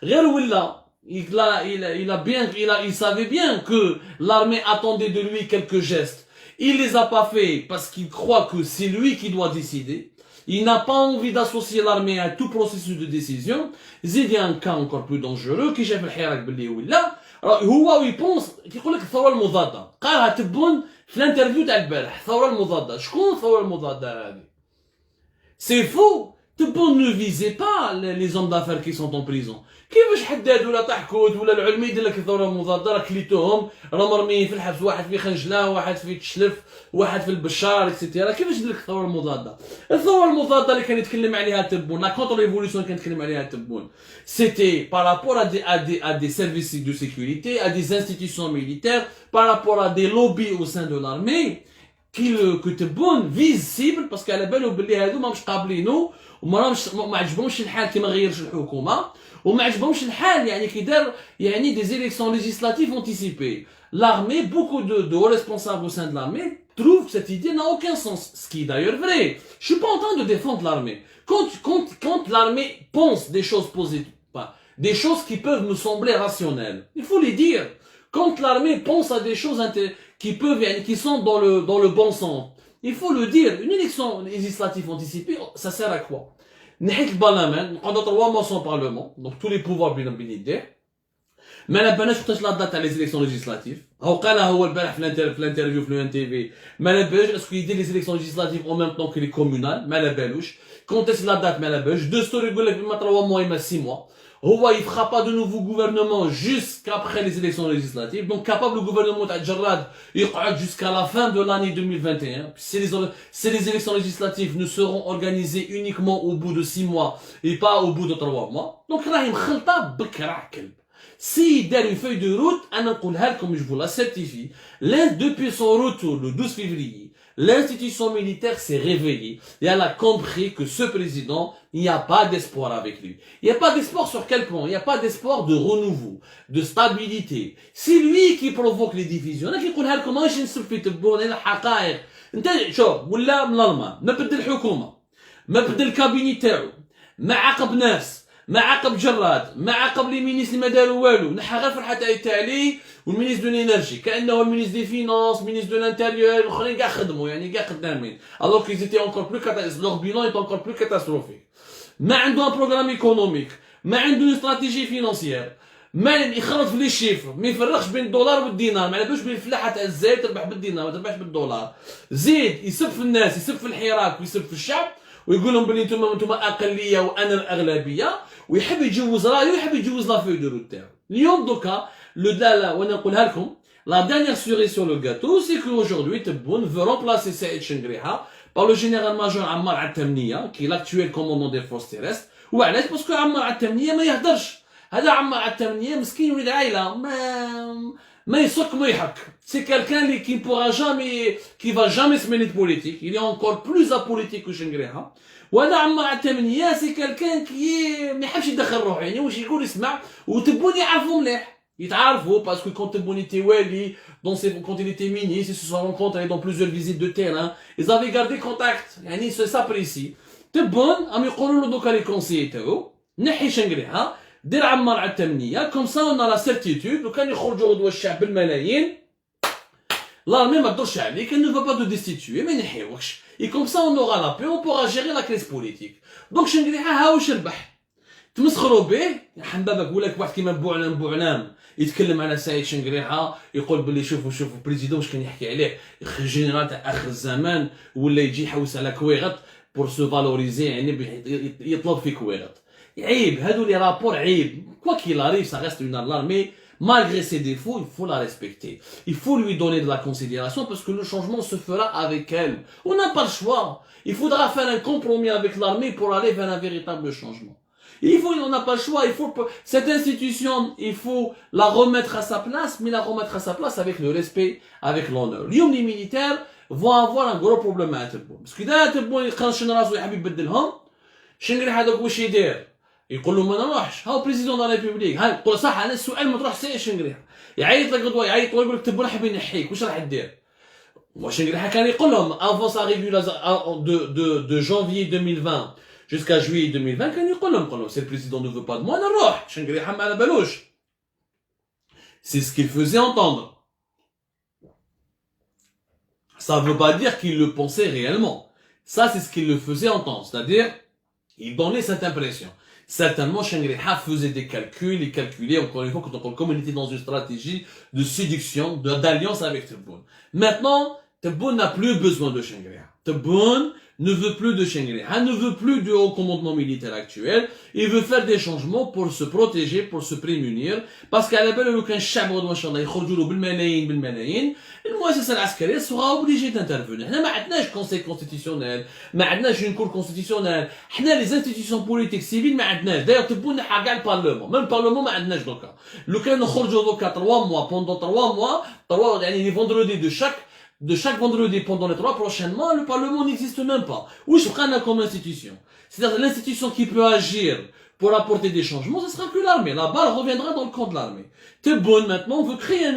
غير ولا il savait bien que l'armée attendait de lui quelques gestes. Il les a pas fait parce qu'il croit que c'est lui qui doit décider. Il n'a pas envie d'associer l'armée à tout processus de décision. Il y a un cas encore plus dangereux qui j'ai fait le Hirak باللي ولا. Alors هو يبونس كيقول لك الثورة المضادة. قالها تبون في الانترفيو تاع البارح الثورة المضادة. شكون الثورة المضادة هذه؟ C'est faux. تبون ne visez pas les hommes d'affaires qui sont en prison. كيفاش حداد ولا طحكوت ولا العلمي يدير لك الثوره المضاده راه كليتوهم راهم مرميين في الحبس واحد في خنجله واحد في تشلف واحد في البشار اكسيتيرا كيفاش يدير لك الثوره المضاده الثوره المضاده اللي كان يتكلم عليها تبون لا كونتر ريفولوسيون اللي كان يتكلم عليها تبون سيتي بارابور à des services de sécurité à des institutions militaires par rapport à des lobbies au sein de l'armée que تبون فيز سيبل باسكو على بالو باللي هادو ماهمش قابلينو وما عجبهمش الحال كي ما غيرش الحكومه وما عجبهمش الحال يعني كي دار يعني des élections législatives anticipées. L'armée, beaucoup de hauts responsables au sein de l'armée trouvent que cette idée n'a aucun sens, ce qui est d'ailleurs vrai. Je suis pas en train de défendre l'armée. Quand l'armée pense des choses positives, des choses qui peuvent me sembler rationnelles, il faut les dire. Quand l'armée pense à des choses qui sont dans le bon sens, il faut le dire. Une élection législative anticipée, ça sert à quoi? نحيت البرلمان نقعدوا 3 mois sans parlement donc tous les pouvoirs بين يديه ما لبناش وقتاش لا دات تاع لي زيليكسيون ليجيسلاتيف هو قالها هو البارح في الانترفيو في الان تي في ما لباش اسكو يدير لي زيليكسيون ليجيسلاتيف او ميم طون كو لي كومونال ما لبالوش كونتيس لا دات ما لباش دستور يقول لك ما 3 mois يما 6 mois هو il fera pas de nouveau gouvernement jusqu'après les élections législatives donc capable le gouvernement تاع جراد يقعد jusqu'à la fin de l'année 2021 si les élections législatives ne seront organisées uniquement au bout de 6 mois et pas au bout de 3 mois donc راهي مخلطه بكرع كلب si دار une feuille de route انا نقولها لكم je vous la certifie depuis son retour le 12 février l'institution militaire s'est réveillée et elle a compris que ce président, il n'y a pas d'espoir avec lui. Il n'y a pas d'espoir sur quel point? Il n'y a pas d'espoir de renouveau, de stabilité. C'est lui qui provoque les divisions. أنا كيقولها لكم ماشي نسب في تبون هنا حقائق. أنت شوف ولا من الألمان ما بدل الحكومة ما بدل الكابيني تاعو ما عاقب ناس ما عاقب جراد ما عاقب لي مينيس اللي ما داروا والو نحى غير فرحة تاعي والمينيس دو لينيرجي كانه المينيس دي فينانس مينيس دو لانتيريور الاخرين كاع خدموا يعني كاع خدامين الوغ كي زيتي انكور بلو لوغ بيلون ايت انكور بلو كاتاستروفيك ما عنده ان بروغرام ايكونوميك ما عنده استراتيجي فينانسيير ما يخرج في لي شيفر، ما يفرقش بين الدولار والدينار، ما على بالوش بين الفلاحه تاع الزايد تربح بالدينار ما تربحش بالدولار. زيد يسب في الناس، يسب في الحراك ويسب في الشعب ويقول لهم بلي انتم اقليه وانا الاغلبيه، ويحب يجوز رايه ويحب يجوز لا فيو دو روت تاعو. اليوم دوكا لا وانا نقولها لكم، لا dernière cerise sur le gâteau c'est qu'aujourd'hui Tebboune veut remplacer Saïd Chengrikha par le général-major Ammar Attamniya qui est l'actuel commandant des forces terrestres. وعلاش؟ باسكو عمار عتامنية ما يهدرش. هذا عمار عتامنية مسكين ولد عائلة ما يصك ما يحك. C'est quelqu'un qui pourra jamais, qui va jamais se mêler de politique. Il est encore plus apolitique que Chengrikha. وهذا عمار عتامنية c'est quelqu'un qui ما يحبش يدخل روحه، يعني واش يقول يسمع. وتبون يعرفوا مليح، يتعرفوا parce que quand تبون était والي quand il était ministre ils se sont rencontrés dans plusieurs visites de terrain, ils avaient gardé contact، يعني ça s'apprécie. تبون ام يقولوا له دوكا لي كونسيي تاعو نحي شنقريها دير عمار عتامنية كوم سا اون لا سيرتيتود، لو كان يخرجوا غدوه الشعب بالملايين لارمي ما تدورش عليك، elle ne va pas te destituer ما ينحيوكش، et comme ça on aura la paix, on pourra gérer la crise politique. دونك شنقريها ها واش ربح تمسخروا به. حنبابك يقول لك واحد كيما بوعلام يتكلم على سعيد شنقريحه يقول باللي شوفوا بريزيدون واش كان يحكي عليه جينيرال تاع اخر الزمان، ولا يجي يحوس على كويغط pour se valoriser يعني يطلب في كويغط. عيب هادو لي رابور عيب. quoi qu'il arrive ça reste une armée malgré ses défauts il faut la respecter, il faut lui donner de la considération parce que le changement se fera avec elle. On n'a pas le choix, il faudra faire un compromis avec l'armée pour aller vers un véritable changement. On n'a pas le choix, cette institution, il faut la remettre à sa place, mais la remettre à sa place avec le respect, avec l'honneur. Les militaires vont avoir un gros problème à Tebboune. Parce que là, Tebboune يقنشن راسو يحب يبدلهم، شنقريحة هذاك واش يدير؟ يقول له ما نروحش، هاو بريزيدون دو ريبوبليك، ها يقول صح انا السؤال ما تروحش سي شنقريحة. يعيط لك غدوة يعيط ويقول لك تبون حاب ينحيك، واش راح دير؟ وشنقريحة كان يقول لهم avant sa régulation de janvier 2020 jusqu'à juillet 2020 كان يقول لهم si le président ne veut pas de moi نروح. شنقريحة ما على بالوش. C'est ce qu'il faisait entendre. Ça ne veut pas dire qu'il le pensait réellement. Ça, c'est ce qu'il le faisait entendre. C'est-à-dire, il donnait cette impression. Certainement, Shangri-Ha faisait des calculs, il calculait, encore une fois, comme on était dans une stratégie de séduction, d'alliance avec Tebboune. Maintenant, Tebboune n'a plus besoin de Shangri-Ha. Tebboune ne veut plus de Shangri-Ha, ne veut plus du haut commandement militaire actuel. Il veut faire des changements pour se protéger, pour se prémunir. Parce qu'à la belle, le كان الشعب ما شاء الله يخرجوا له بالملايين، المؤسسة العسكرية sera obligée d'intervenir. احنا ما عندناش conseil constitutionnel، ما عندناش une cour constitutionnelle، احنا les institutions politiques civiles ما عندناش. d'ailleurs تبون نحا كاع البارلمون، même البارلمون ما عندناش دوكا. لو كان نخرجوا دوكا 3 mois pendant 3 mois يعني les vendredis de chaque vendredi pendant les 3 prochainement, le Parlement n'existe même pas. Où je prends comme institution. C'est-à-dire l'institution qui peut agir pour apporter des changements, ce sera que l'armée. La balle reviendra dans le camp de l'armée. Tebboune maintenant veut créer un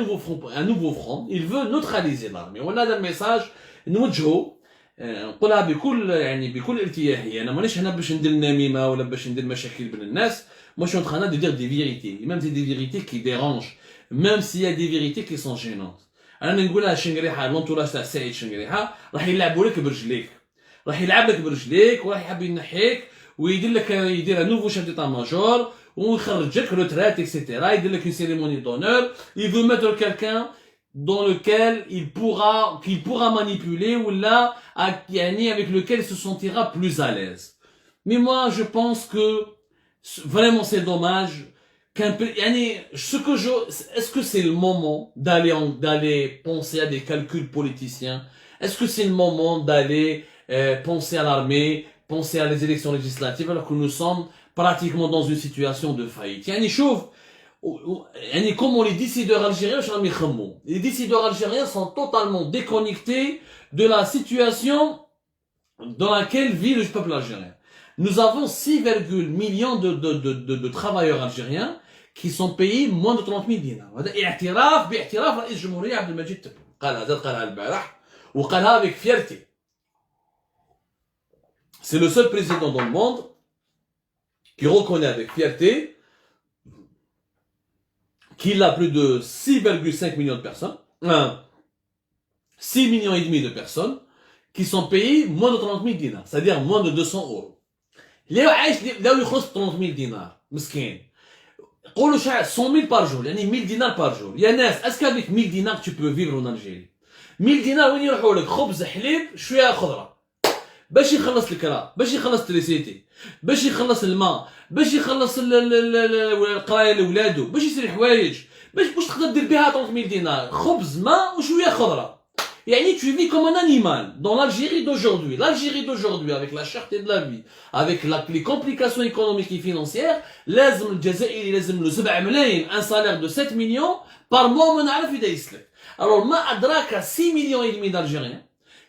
nouveau front. Il veut neutraliser l'armée. On a un message نوجهه نقولها بكل ارتياحية. أنا مانيش هنا باش ندير نميمة ولا باش ندير مشاكل بين الناس. Moi je suis en train de dire des vérités, même des vérités qui dérangent, même s'il y a des vérités qui sont gênantes. انا نقولها شنقريحه لونتوراج تاع سعيد شنقريحه راح يلعبوا لك برجليك، راح يلعب لك برجليك وراح يحب ينحيك يدير نوفو شاف ديتا ماجور ويخرجك روترات اكسيتيرا، يدير لك une cérémonie d'honneur. Il veut mettre quelqu'un dans lequel qu'il pourra manipuler ou là avec lequel il se sentira plus à l'aise. Mais moi je pense que vraiment c'est dommage. Est-ce que c'est le moment d'aller penser à des calculs politiciens? Est-ce que c'est le moment d'aller penser à l'armée, penser à les élections législatives alors que nous sommes pratiquement dans une situation de faillite? Comme les décideurs algériens, les décideurs algériens sont totalement déconnectés de la situation dans laquelle vit le peuple algérien. Nous avons 6 millions de travailleurs algériens qui sont payés moins de 30 000 dinars. هذا اعتراف باعتراف رئيس الجمهورية عبد المجيد تبون. قالها البارح وقالها avec fierté. C'est le seul président dans le monde qui reconnaît avec fierté qu'il a plus de 6,5 millions de personnes, 6 millions et demi de personnes qui sont payées moins de 30 000 dinars, c'est-à-dire moins de 200 euros. là où يخلص 30 000 دينار مسكين. قولوا 100 000 par jour, يعني 1000 dinars par jour. يا ناس est-ce qu'avec 1000 dinars tu peux vivre en Algérie؟ 1000 dinars وين يروحوا لك؟ خبز حليب شويه خضره باش يخلص الكرا، باش يخلص التريسيتي، باش يخلص الماء، باش يخلص القرايه لولادو، باش يشري حوايج، باش تقدر دير بها 30000 دينار، خبز ماء وشويه خضره. يعني tu vis comme un animal dans l'Algérie d'aujourd'hui. L'Algérie d'aujourd'hui avec la cherté de la vie, avec les complications économiques et financières, لازم الجزائري لازم له 7 ملايين un salaire de 7 millions par mois ما نعرف يدا يسلك. Alors ما أدراك 6 millions et demi d'Algériens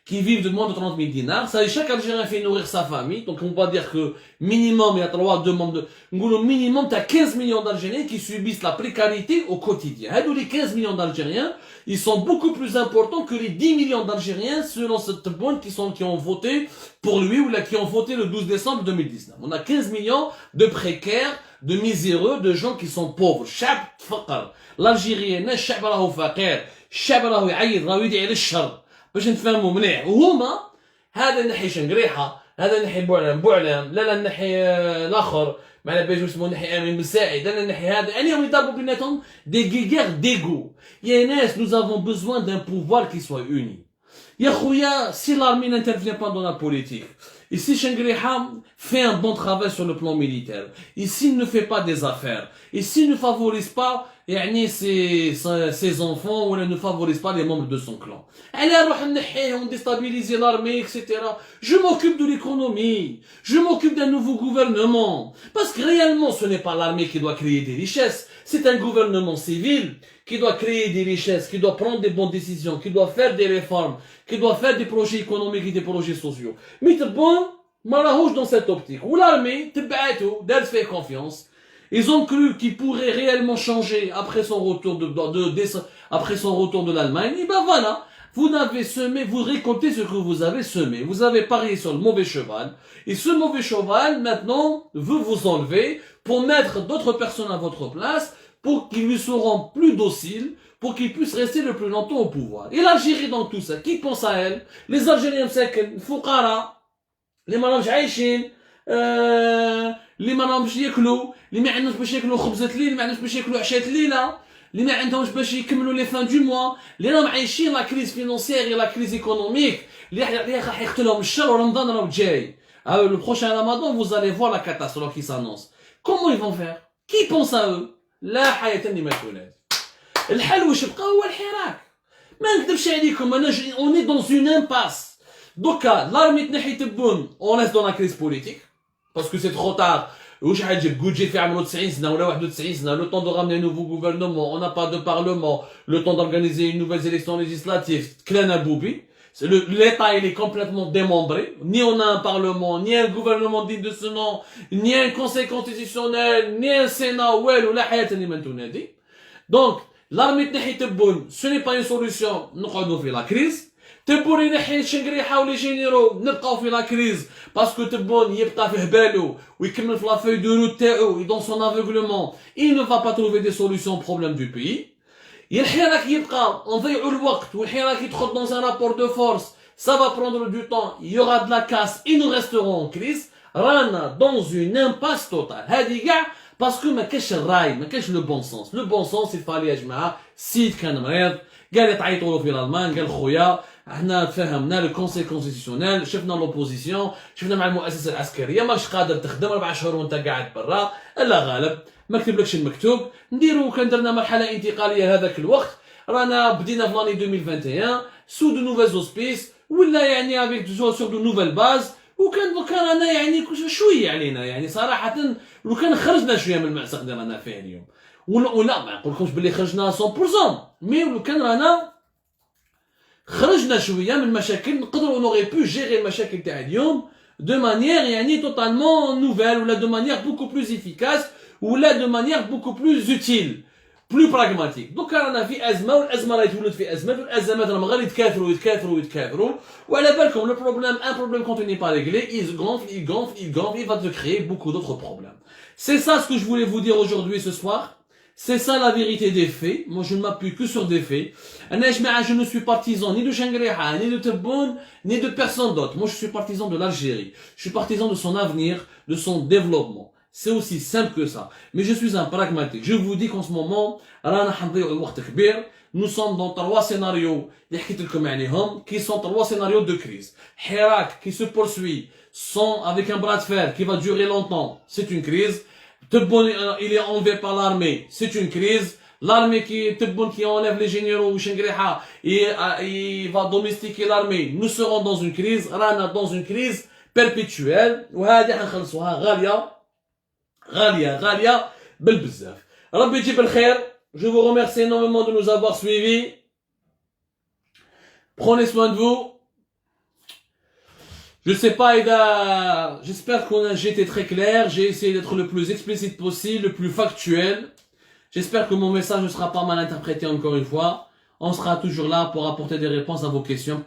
qui vivent de moins de 30 000 dinars. Ça, chaque Algérien fait nourrir sa famille. Donc, on va dire que minimum, il y a 2 membres de... Minimum, tu as 15 millions d'Algériens qui subissent la précarité au quotidien. Et les 15 millions d'Algériens, ils sont beaucoup plus importants que les 10 millions d'Algériens selon cette bonne qui ont voté pour lui ou là, qui ont voté le 12 décembre 2019. On a 15 millions de précaires, de miséreux, de gens qui sont pauvres. L'Algérien, الشعب راهو فقير، الشعب راهو يعيط، راهو يدعي للشر. باش نتفاهموا مليح وهما هذا نحي شنقريحه، هذا نحي بوعلام، لا نحي الاخر ما على باليش اسمه نحي امين مساعد، لا نحي هذا، عليهم يضربوا بيناتهم دي غيغير ديغو. يا ناس nous avons besoin d'un pouvoir qui soit uni. يا خويا si l'armée n'intervient pas dans la politique, et si Shengriha fait un bon travail sur le plan militaire, et s'il ne fait pas des affaires, et s'il ne favorise pas ses enfants ou ne favorise pas les membres de son clan. On déstabilise l'armée, etc. Je m'occupe de l'économie. Je m'occupe d'un nouveau gouvernement. Parce que réellement, ce n'est pas l'armée qui doit créer des richesses. C'est un gouvernement civil qui doit créer des richesses, qui doit prendre des bonnes décisions, qui doit faire des réformes, qui doit faire des projets économiques et des projets sociaux. Mais c'est bon, malahouche dans cette optique. Où l'armée, d'elle fait confiance. Ils ont cru qu'il pourrait réellement changer après son retour après son retour de l'Allemagne. Et ben voilà, vous n'avez semé, vous récoltez ce que vous avez semé. Vous avez parié sur le mauvais cheval. Et ce mauvais cheval, maintenant, veut vous enlever pour mettre d'autres personnes à votre place, pour qu'ils lui seront plus dociles, pour qu'ils puissent rester le plus longtemps au pouvoir. Et l'Algérie dans tout ça, qui pense à elle? Les Algériens مساكن فقراء اللي ما راهمش عايشين اللي ما راهمش ياكلوا، اللي ما عندهمش باش ياكلوا خبزة الليل، اللي ما عندهمش باش ياكلوا عشاء الليلة، اللي ما عندهمش باش يكملوا لي فان دو موا، اللي راهم عايشين لا كريز فينونسيير لا كريز ايكونوميك اللي راح يقتلهم الشر ورمضان راه جاي. Le prochain Ramadan, vous allez voir la catastrophe qui s'annonce. Comment ils vont faire? Qui pense à eux? لا حياة لمن تولد. الحل واش بقى هو الحراك. ما نكذبش عليكم انا on est dans une impasse. دوكا l'armée تنحي تبون on reste dans la crise politique parce que c'est trop tard. واش حاجه بودجي في عمره 90 سنه ولا 91 سنه le temps de ramener un nouveau gouvernement, on n'a pas de parlement, le temps d'organiser une nouvelle élection législative, كلنا بوبي. L'État il est complètement démembré, ni on a un parlement, ni un gouvernement digne de ce nom, ni un conseil constitutionnel, ni un sénat ou la hayat ni mantounadi. Donc l'armée تنحي تبون ce n'est pas une solution. نقعدوا في la crise. تبون ينحي شنقريحه ولي جينيرو نبقاو في لا كريز باسكو تبون يبقى فيه بالو ويكمل في لا فeuille de route تاعو dans son aveuglement il ne va pas trouver des solutions aux problèmes du pays. الحراك يبقى نضيعوا الوقت والحراك يدخل dans un rapport de force, ça va prendre du temps, il y aura de la casse et nous resterons en crise. رانا dans une impasse totale. هذه كاع باسكو ما كاش الراي ما كاش لو بون سونس. لو بون سونس يفالي يا جماعه السيد كان مريض قال تعيطوا له في الالمان قال خويا احنا تفاهمنا لو كونسي كونستيسيونيل شفنا لوبوزيسيون شفنا مع المؤسسه العسكريه ماكش قادر تخدم 4 شهور وانت قاعد برا الا غالب ما كتبلكش المكتوب نديرو كان درنا مرحله انتقاليه هذاك الوقت رانا بدينا في لاني 2021 سو دو نوفيل اوسبيس ولا يعني افيك سور دو نوفيل باز وكان رانا يعني شويه علينا يعني صراحه لو كان خرجنا شويه من المعسق اللي رانا فيه اليوم ولا ما نقولكمش باللي خرجنا 100% مي لو كان رانا خرجنا شويه من مشاكل نقدروا نوغي بو جيري المشاكل تاع اليوم دو مانيير يعني توتالمون نوفيل ولا دو مانيير بوكو بلوز افيكاس ولا دو مانيير بوكو بلوز اوتيل بلو براغماتيك. دوكا رانا في ازمه والازمه راهي تولد في ازمات والازمات راهم غير يتكاثروا وعلى بالكم لو بروبليم ان بروبليم كونت ني با réglé il va te créer beaucoup d'autres problèmes. C'est ça ce que je voulais vous dire aujourd'hui ce soir. C'est ça la vérité des faits. Moi je ne m'appuie que sur des faits. Je ne suis partisan ni de Shangriha, ni de Tebboune, ni de personne d'autre. Moi je suis partisan de l'Algérie. Je suis partisan de son avenir, de son développement. C'est aussi simple que ça. Mais je suis un pragmatique. Je vous dis qu'en ce moment, nous sommes dans 3 scénarios qui sont 3 scénarios de crise. Hirak qui se poursuit avec un bras de fer qui va durer longtemps, c'est une crise. Tebboune, il est enlevé par l'armée, c'est une crise. L'armée qui enlève les généraux, il va domestiquer l'armée. Nous serons dans une crise, Rana dans une crise perpétuelle. غالية بالبزاف. ربي يجيب الخير. Je vous remercie énormément de nous avoir suivis. Prenez soin de vous. Je sais pas, j'espère que j'ai été très clair. J'ai essayé d'être le plus explicite possible, le plus factuel. J'espère que mon message ne sera pas mal interprété encore une fois. On sera toujours là pour apporter des réponses à vos questions.